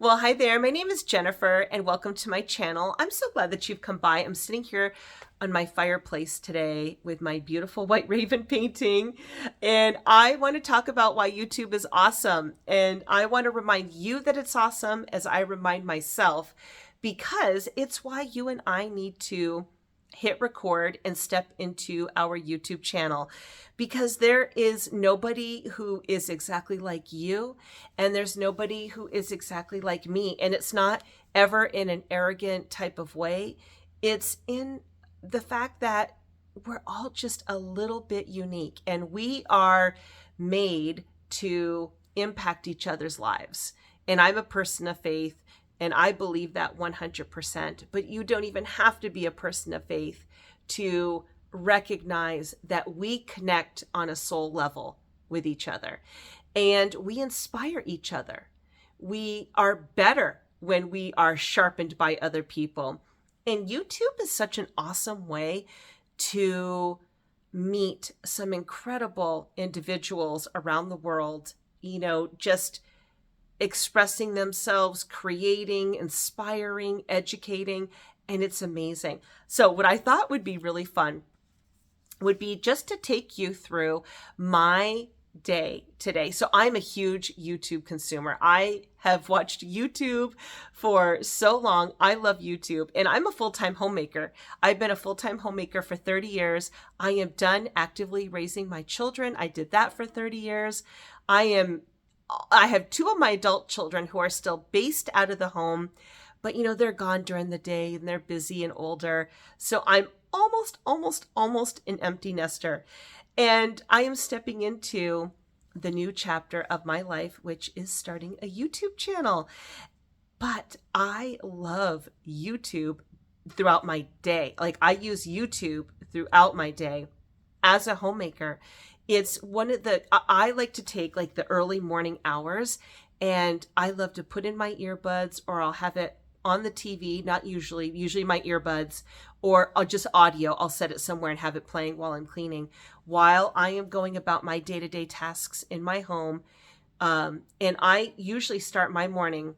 Well, hi there. My name is Jennifer, and welcome to my channel. I'm so glad that you've come by. I'm sitting here on my fireplace today with my beautiful white raven painting, and I want to talk about why YouTube is awesome. And I want to remind you that it's awesome as I remind myself, because it's why you and I need to hit record and step into our YouTube channel, because there is nobody who is exactly like you, and there's nobody who is exactly like me. And it's not ever in an arrogant type of way. It's in the fact that we're all just a little bit unique, and we are made to impact each other's lives. And I'm a person of faith, and I believe that 100%. But you don't even have to be a person of faith to recognize that we connect on a soul level with each other, and we inspire each other. We are better when we are sharpened by other people. And YouTube is such an awesome way to meet some incredible individuals around the world, just expressing themselves, creating, inspiring, educating, and it's amazing. So what I thought would be really fun would be just to take you through my day today. So I'm a huge YouTube consumer. I have watched YouTube for so long. I love YouTube, and I'm a full-time homemaker. I've been a full-time homemaker for 30 years. I am done actively raising my children. I did that for 30 years. I have two of my adult children who are still based out of the home, but they're gone during the day and they're busy and older. So I'm almost an empty nester. And I am stepping into the new chapter of my life, which is starting a YouTube channel. But I love YouTube throughout my day. Like, I use YouTube throughout my day as a homemaker. It's I like to take like the early morning hours, and I love to put in my earbuds, or I'll have it on the TV, not usually my earbuds, or I'll just audio. I'll set it somewhere and have it playing while I'm cleaning, while I am going about my day-to-day tasks in my home. And I usually start my morning.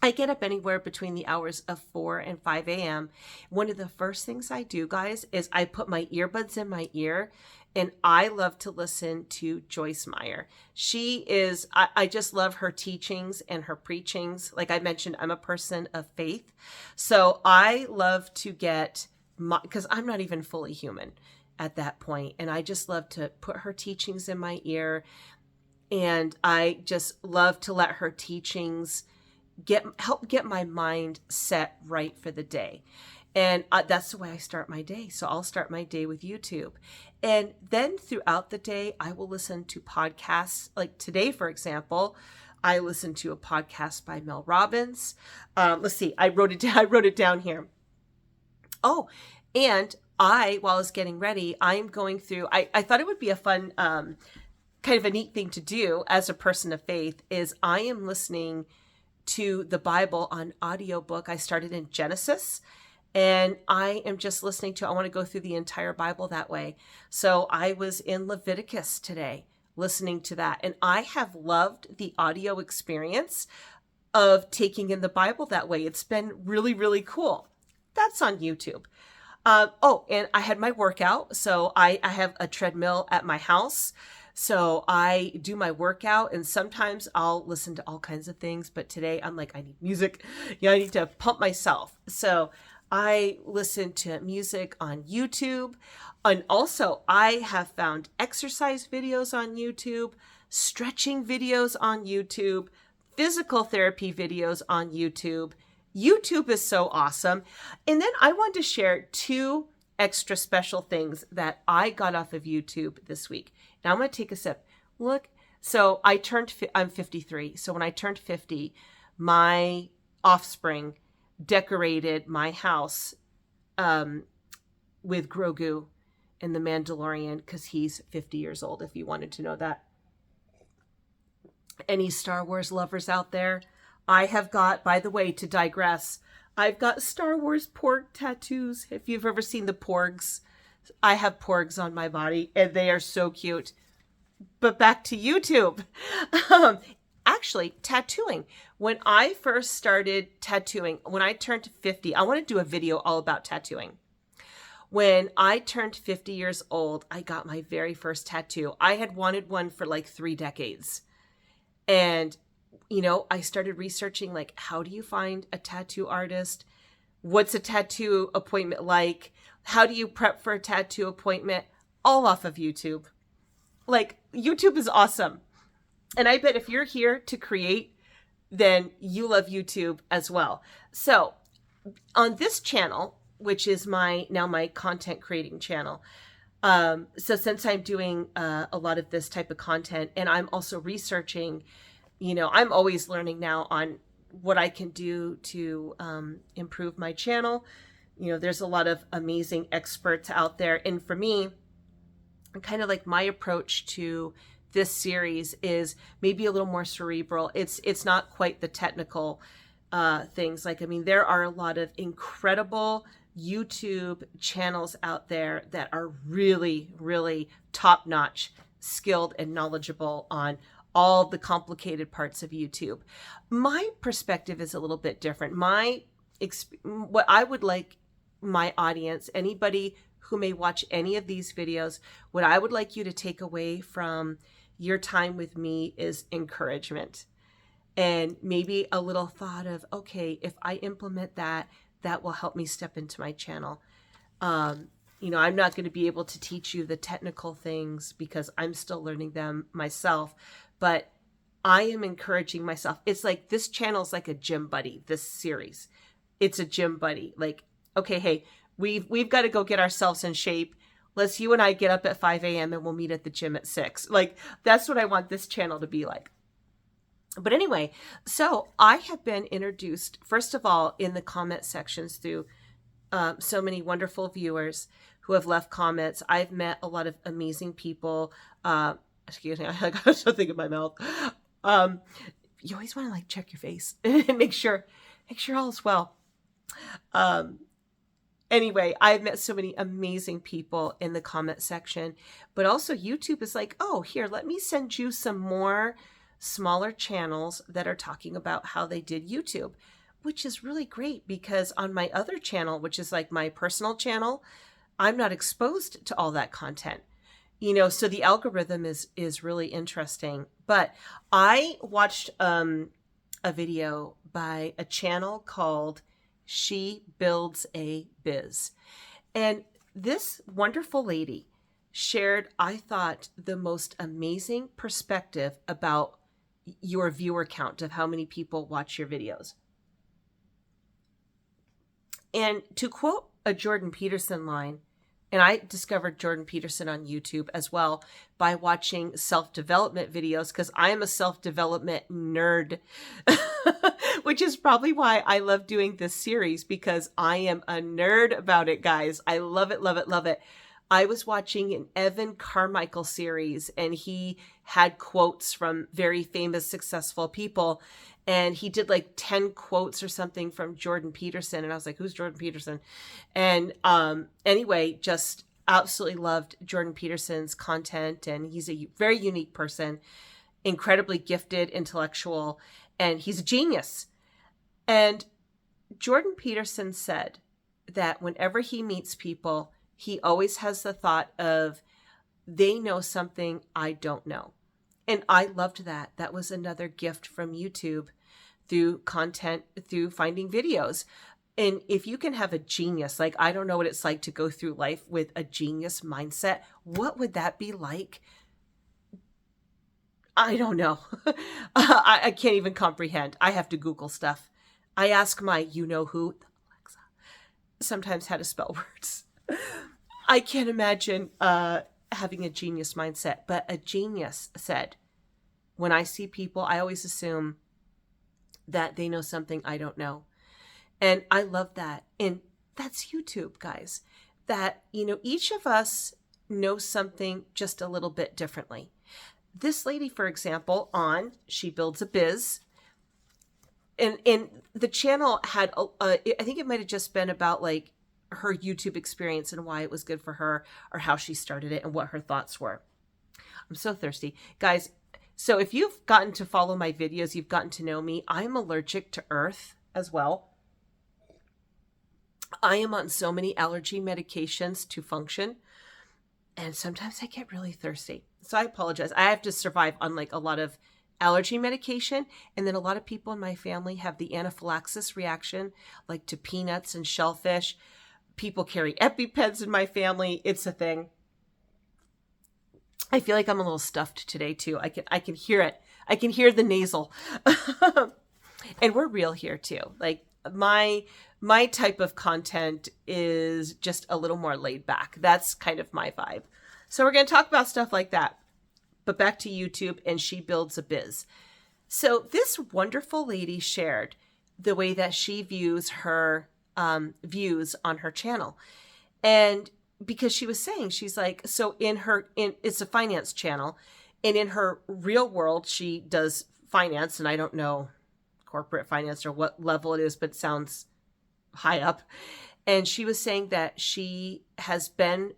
I get up anywhere between the hours of 4 and 5 a.m. One of the first things I do, guys, is I put my earbuds in my ear, and I love to listen to Joyce Meyer. I just love her teachings and her preachings. Like I mentioned, I'm a person of faith. So I love to because I'm not even fully human at that point. And I just love to put her teachings in my ear. And I just love to let her teachings help get my mind set right for the day. And that's the way I start my day. So I'll start my day with YouTube. And then throughout the day, I will listen to podcasts. Like today, for example, I listened to a podcast by Mel Robbins. Let's see, I wrote it down here. Oh, and while I was getting ready, I'm going through, I thought it would be a fun, kind of a neat thing to do as a person of faith, is I am listening to the Bible on audiobook. I started in Genesis, and I am just listening I want to go through the entire Bible that way. So I was in Leviticus today, listening to that. And I have loved the audio experience of taking in the Bible that way. It's been really, really cool. That's on YouTube. And I had my workout. So I have a treadmill at my house. So I do my workout, and sometimes I'll listen to all kinds of things. But today I'm like, I need music. I need to pump myself. So I listen to music on YouTube. And also I have found exercise videos on YouTube, stretching videos on YouTube, physical therapy videos on YouTube. YouTube is so awesome. And then I want to share two extra special things that I got off of YouTube this week. Now I'm going to take a sip. Look, so I'm 53. So when I turned 50, my offspring decorated my house with Grogu and the Mandalorian, because he's 50 years old, if you wanted to know that. Any Star Wars lovers out there? I have got, by the way, to digress, I've got Star Wars porg tattoos. If you've ever seen the porgs, I have porgs on my body, and they are so cute. But back to YouTube. actually tattooing. When I first started tattooing, when I turned 50, I want to do a video all about tattooing. When I turned 50 years old, I got my very first tattoo. I had wanted one for like 3 decades. And, I started researching, like, how do you find a tattoo artist? What's a tattoo appointment like? How do you prep for a tattoo appointment? All off of YouTube. Like, YouTube is awesome. And I bet if you're here to create, then you love YouTube as well. So on this channel, which is my content creating channel. So since I'm doing a lot of this type of content, and I'm also researching, I'm always learning now on what I can do to improve my channel. There's a lot of amazing experts out there. And for me, kind of like my approach to this series is maybe a little more cerebral. It's not quite the technical things. Like, there are a lot of incredible YouTube channels out there that are really, really top-notch, skilled and knowledgeable on all the complicated parts of YouTube. My perspective is a little bit different. What I would like my audience, anybody who may watch any of these videos, what I would like you to take away from your time with me is encouragement. And maybe a little thought of, okay, if I implement that, that will help me step into my channel. I'm not going to be able to teach you the technical things because I'm still learning them myself, but I am encouraging myself. It's like this channel is like a gym buddy, this series. It's a gym buddy. Like, okay, hey, we've got to go get ourselves in shape. Let's you and I get up at 5 a.m. and we'll meet at the gym at 6. Like, that's what I want this channel to be like. But anyway, so I have been introduced, first of all, in the comment sections through so many wonderful viewers who have left comments. I've met a lot of amazing people. Excuse me, I got something in my mouth. You always want to like check your face and make sure all is well. Anyway, I've met so many amazing people in the comment section, but also YouTube is like, oh, here, let me send you some more smaller channels that are talking about how they did YouTube, which is really great because on my other channel, which is like my personal channel, I'm not exposed to all that content. So the algorithm is really interesting. But I watched a video by a channel called She Builds a Biz. And this wonderful lady shared, I thought, the most amazing perspective about your viewer count of how many people watch your videos. And to quote a Jordan Peterson line, and I discovered Jordan Peterson on YouTube as well by watching self-development videos because I am a self-development nerd, which is probably why I love doing this series because I am a nerd about it, guys. I love it, love it, love it. I was watching an Evan Carmichael series and he had quotes from very famous, successful people. And he did like 10 quotes or something from Jordan Peterson. And I was like, who's Jordan Peterson? And anyway, just absolutely loved Jordan Peterson's content. And he's a very unique person, incredibly gifted, intellectual, and he's a genius. And Jordan Peterson said that whenever he meets people, he always has the thought of, they know something I don't know. And I loved that. That was another gift from YouTube through content, through finding videos. And if you can have a genius, like I don't know what it's like to go through life with a genius mindset, what would that be like? I don't know. I can't even comprehend. I have to Google stuff. I ask my you-know-who, Alexa, sometimes how to spell words. I can't imagine having a genius mindset, but a genius said, when I see people, I always assume that they know something I don't know. And I love that. And that's YouTube, guys, that, each of us knows something just a little bit differently. This lady, for example, She Builds a Biz, and the channel had, I think it might have just been about like her YouTube experience and why it was good for her or how she started it and what her thoughts were. I'm so thirsty. Guys, So if you've gotten to follow my videos, you've gotten to know me. I'm allergic to earth as well. I am on so many allergy medications to function. And sometimes I get really thirsty. So I apologize. I have to survive on like a lot of allergy medication. And then a lot of people in my family have the anaphylaxis reaction, like to peanuts and shellfish. People carry EpiPens in my family. It's a thing. I feel like I'm a little stuffed today too. I can hear it. I can hear the nasal. And we're real here too. Like my type of content is just a little more laid back. That's kind of my vibe. So we're going to talk about stuff like that. But back to YouTube and She Builds a Biz. So this wonderful lady shared the way that she views her views on her channel. And because she was saying, she's like, so it's a finance channel. And in her real world, she does finance. And I don't know corporate finance or what level it is, but it sounds high up. And she was saying that she has been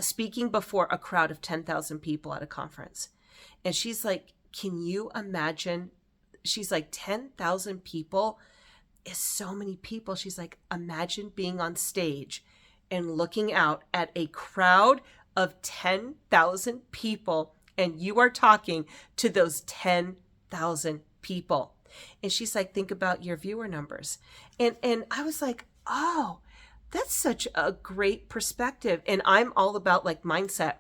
speaking before a crowd of 10,000 people at a conference. And she's like, can you imagine? She's like, 10,000 people is so many people. She's like, imagine being on stage and looking out at a crowd of 10,000 people and you are talking to those 10,000 people. And she's like, think about your viewer numbers. And I was like, oh, that's such a great perspective. And I'm all about like mindset.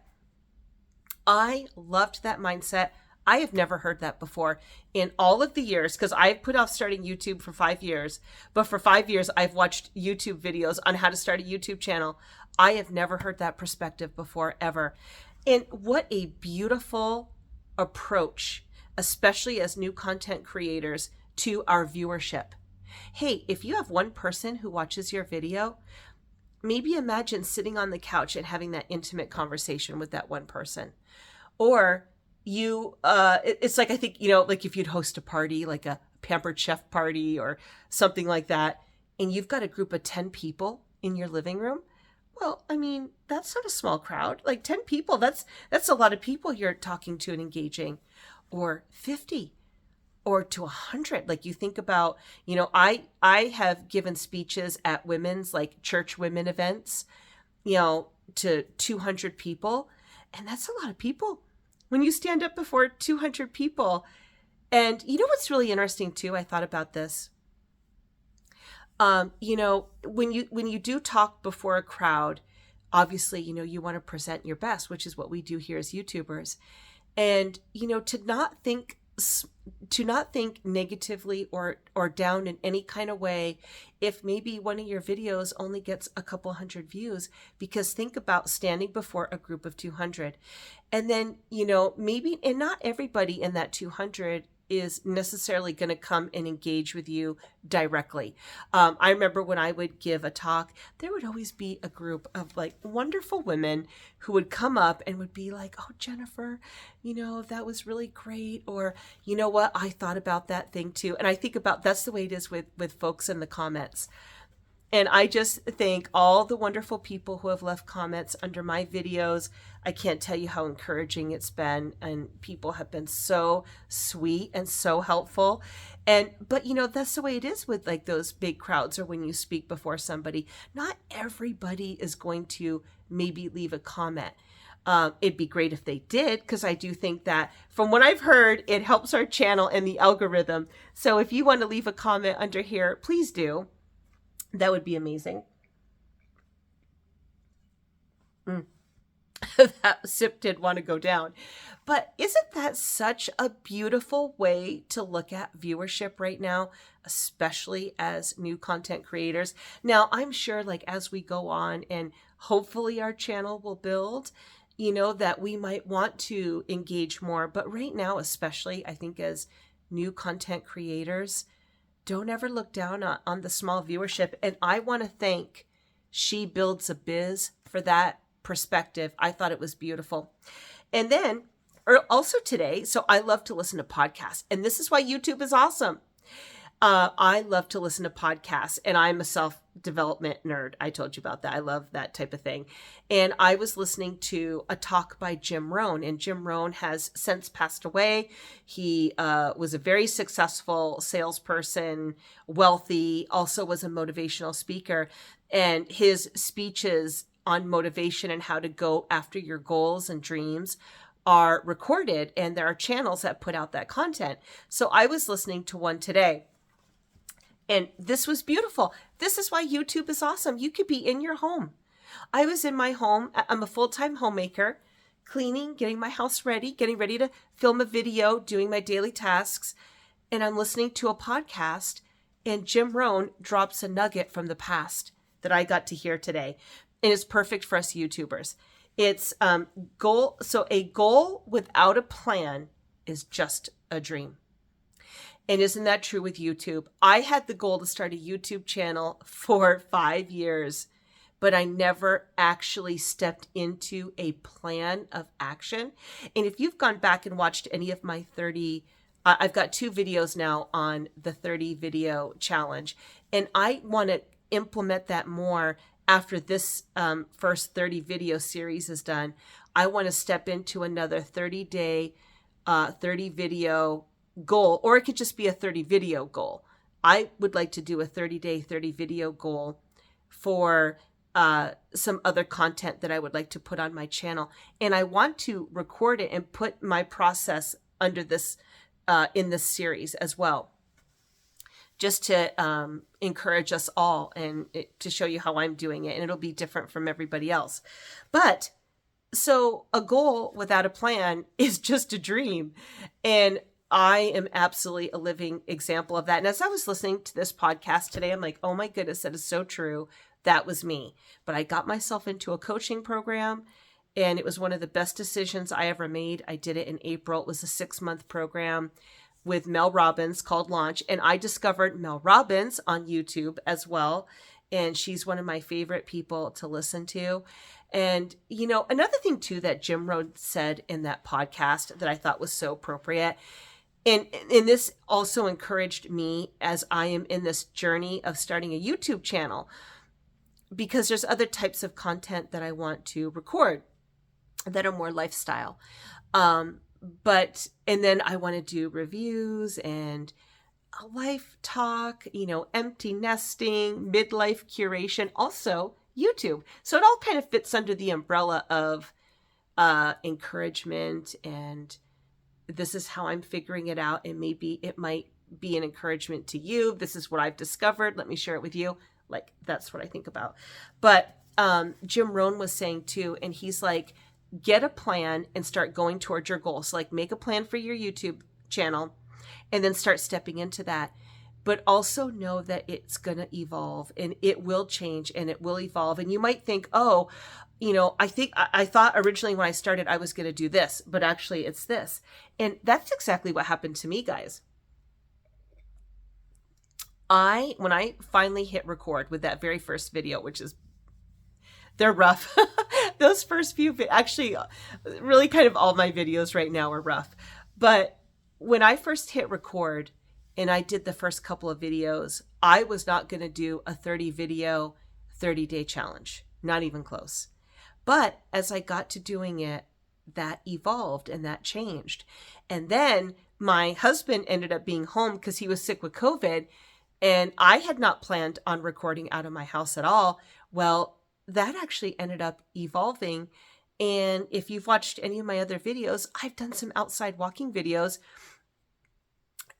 I loved that mindset. I have never heard that before in all of the years, because I've put off starting YouTube for 5 years. But for 5 years, I've watched YouTube videos on how to start a YouTube channel. I have never heard that perspective before, ever. And what a beautiful approach, especially as new content creators, to our viewership. Hey, if you have one person who watches your video, maybe imagine sitting on the couch and having that intimate conversation with that one person. Or it's like, I think, like if you'd host a party, like a Pampered Chef party or something like that, and you've got a group of 10 people in your living room. Well, I mean, that's not a small crowd. Like 10 people, that's a lot of people you're talking to and engaging. Or 50 or to 100. Like you think about, I have given speeches at women's, like church women events, to 200 people. And that's a lot of people. When you stand up before 200 people. And you know what's really interesting too? I thought about this. When you do talk before a crowd, obviously, you want to present your best, which is what we do here as YouTubers. And, to not think negatively or down in any kind of way if maybe one of your videos only gets a couple hundred views, because think about standing before a group of 200 and then, maybe, and not everybody in that 200 is necessarily going to come and engage with you directly. I remember when I would give a talk, there would always be a group of like wonderful women who would come up and would be like, oh, Jennifer, that was really great. Or, you know what, I thought about that thing too. And I think about, that's the way it is with folks in the comments. And I just thank all the wonderful people who have left comments under my videos. I can't tell you how encouraging it's been. And people have been so sweet and so helpful. But that's the way it is with like those big crowds or when you speak before somebody. Not everybody is going to maybe leave a comment. It'd be great if they did, because I do think that from what I've heard, it helps our channel and the algorithm. So if you want to leave a comment under here, please do. That would be amazing. That sip did want to go down. But isn't that such a beautiful way to look at viewership right now, especially as new content creators? Now, I'm sure like as we go on and hopefully our channel will build, that we might want to engage more. But right now, especially, I think as new content creators, don't ever look down on the small viewership. And I want to thank She Builds a Biz for that perspective. I thought it was beautiful. And then also today, so I love to listen to podcasts. And this is why YouTube is awesome. I love to listen to podcasts, and I'm a self-development nerd. I told you about that. I love that type of thing. And I was listening to a talk by Jim Rohn, and Jim Rohn has since passed away. He was a very successful salesperson, wealthy, also was a motivational speaker. And his speeches on motivation and how to go after your goals and dreams are recorded, and there are channels that put out that content. So I was listening to one today, and this was beautiful. This is why YouTube is awesome. You could be in your home. I was in my home. I'm a full-time homemaker, cleaning, getting my house ready, getting ready to film a video, doing my daily tasks. And I'm listening to a podcast, and Jim Rohn drops a nugget from the past that I got to hear today. And it's perfect for us YouTubers. It's goal. So a goal without a plan is just a dream. And isn't that true with YouTube? I had the goal to start a YouTube channel for 5 years, but I never actually stepped into a plan of action. And if you've gone back and watched any of my 30, I've got 2 videos now on the 30 video challenge, and I want to implement that more after this first 30 video series is done. I want to step into another 30-day, 30 video goal, or it could just be a 30 video goal. I would like to do a 30-day, 30 video goal for some other content that I would like to put on my channel. And I want to record it and put my process under this, in this series as well, just to encourage us all and to show you how I'm doing it. And it'll be different from everybody else. But so a goal without a plan is just a dream. And I am absolutely a living example of that. And as I was listening to this podcast today, I'm like, oh my goodness, that is so true. That was me. But I got myself into a coaching program, and it was one of the best decisions I ever made. I did it in April. It was a 6-month program with Mel Robbins called Launch. And I discovered Mel Robbins on YouTube as well. And she's one of my favorite people to listen to. And, you know, another thing too that Jim Rohn said in that podcast that I thought was so appropriate, and this also encouraged me as I am in this journey of starting a YouTube channel, because there's other types of content that I want to record that are more lifestyle. And then I want to do reviews and a life talk, you know, empty nesting, midlife curation, also YouTube. So it all kind of fits under the umbrella of encouragement, and this is how I'm figuring it out. And maybe it might be an encouragement to you. This is what I've discovered. Let me share it with you. Like, that's what I think about. But Jim Rohn was saying too, and he's like, get a plan and start going towards your goals. So like, make a plan for your YouTube channel and then start stepping into that. But also know that it's going to evolve, and it will change and it will evolve. And you might think, oh, you know, I thought originally when I started, I was going to do this, but actually it's this. And that's exactly what happened to me, guys. When I finally hit record with that very first video, which is, they're rough. Those first few, actually, really kind of all my videos right now are rough. But when I first hit record and I did the first couple of videos, I was not going to do a 30 video, 30-day challenge. Not even close. But as I got to doing it, that evolved and that changed. And then my husband ended up being home because he was sick with COVID. And I had not planned on recording out of my house at all. Well, that actually ended up evolving. And if you've watched any of my other videos, I've done some outside walking videos,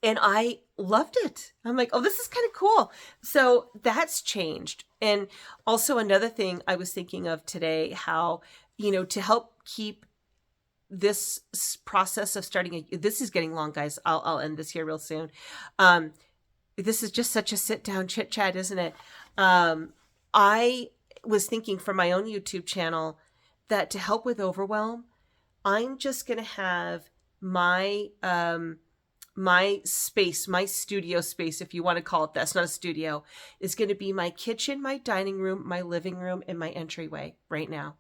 and I loved it. I'm like, oh, this is kind of cool. So that's changed. And also another thing I was thinking of today, how, you know, to help keep this process of starting this is getting long, guys. I'll end this here real soon. This is just such a sit down chit chat, isn't it? I was thinking for my own YouTube channel that to help with overwhelm, I'm just going to have my space, my studio space, if you want to call it that. It's not a studio, is going to be my kitchen, my dining room, my living room, and my entryway right now.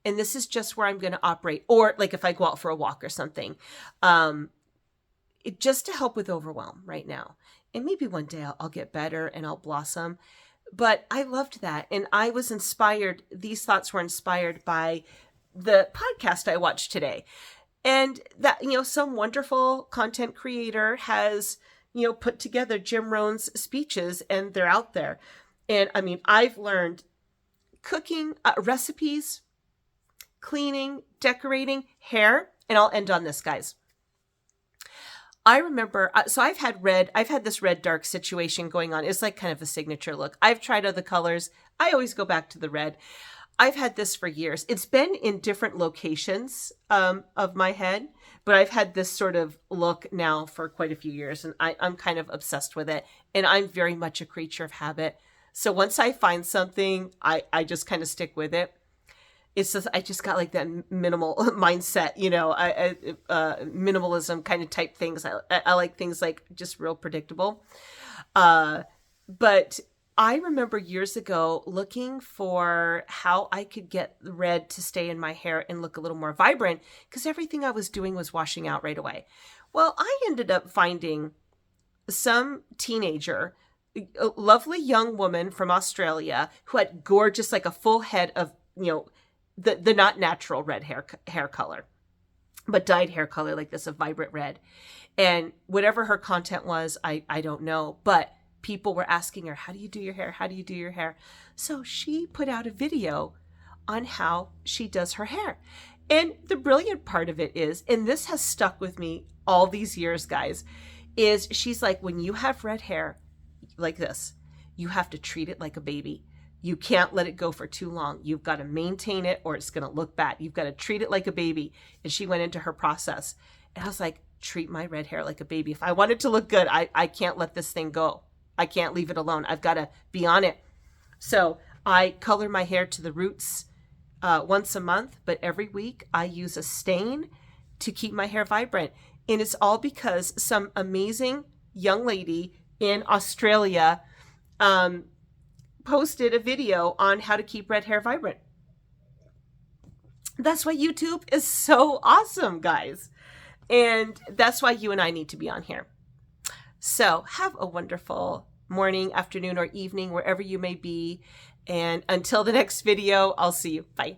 And this is just where I'm going to operate. Or like if I go out for a walk or something, just to help with overwhelm right now. And maybe one day I'll get better and I'll blossom. But I loved that. And I was inspired. These thoughts were inspired by the podcast I watched today. And that, some wonderful content creator has, put together Jim Rohn's speeches, and they're out there. And I mean, I've learned cooking, recipes, cleaning, decorating, hair. And I'll end on this, guys. I remember, so I've had this red dark situation going on. It's like kind of a signature look. I've tried other colors. I always go back to the red. I've had this for years. It's been in different locations of my head, but I've had this sort of look now for quite a few years, and I'm kind of obsessed with it. And I'm very much a creature of habit. So once I find something, I just kind of stick with it. It's just, I just got like that minimal mindset, minimalism kind of type things. I like things like just real predictable. But I remember years ago looking for how I could get the red to stay in my hair and look a little more vibrant, because everything I was doing was washing out right away. Well, I ended up finding some teenager, a lovely young woman from Australia who had gorgeous, like a full head of, the not natural red hair color, but dyed hair color like this, a vibrant red. And whatever her content was, I don't know, but people were asking her, how do you do your hair? How do you do your hair? So she put out a video on how she does her hair. And the brilliant part of it is, and this has stuck with me all these years, guys, is she's like, when you have red hair like this, you have to treat it like a baby. You can't let it go for too long. You've got to maintain it or it's going to look bad. You've got to treat it like a baby. And she went into her process. And I was like, treat my red hair like a baby. If I want it to look good, I can't let this thing go. I can't leave it alone. I've got to be on it. So I color my hair to the roots once a month, but every week I use a stain to keep my hair vibrant. And it's all because some amazing young lady in Australia posted a video on how to keep red hair vibrant. That's why YouTube is so awesome, guys. And that's why you and I need to be on here. So have a wonderful morning, afternoon, or evening, wherever you may be. And until the next video, I'll see you. Bye.